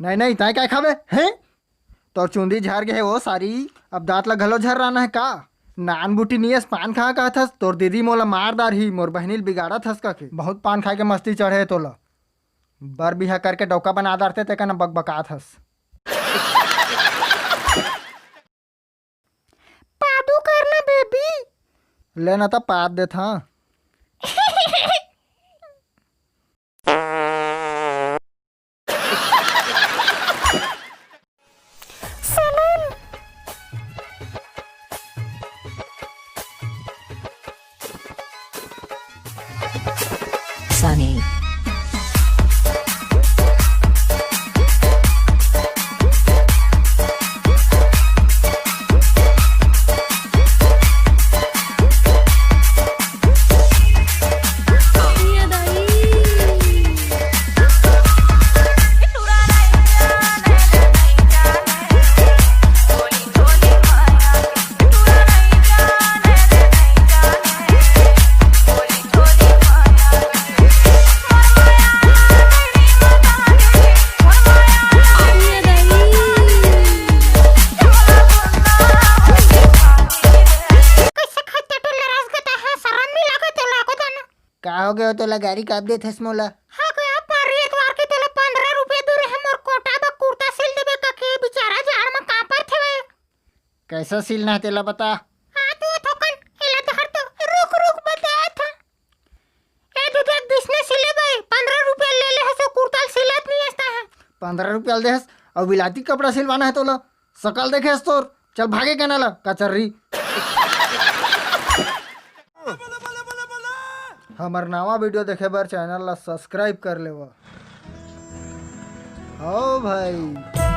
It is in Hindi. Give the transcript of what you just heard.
नहीं नहीं ताई क्या खावे हैं? तो चूंदी झाड़ गए वो सारी, अब दांत ला घलो झर रहा है का? नान बूटी नियस पान खा का थस, तोर दीदी मोला मारदार ही मोर बहनील बिगाड़ा थस का के बहुत पान खाए के मस्ती चढ़े तोला। बर बिहा करके डौका बना दारते ते का न बकबका थस। पादू करना बेबी। लेना तो पाद दे था। Sunny. का हो गया तोला गाड़ी काट दे थस मोला? हाँ गया पर एक बार के तेला 15 रुपए दे रहे मोर कोटा बा कुर्ता सिल देबे का के बेचारा जाड़ में का पर थे। कैसा सिलना है तेला बता। हाँ तू थोकन एला धर तो रुक बता था। ए दे देख दिसने सिले भाई 15 रुपए ले ले है सो कुर्ता सिलत नहीं आता है। 15 रुपया दे और विलायती कपड़ा सिलवाना है तोला? सकल देखे तोर, चल भागे कहना ला कचर्री। हमार नवा वीडियो देखे बर चैनल ला सब्सक्राइब कर लेवा। ओ भाई।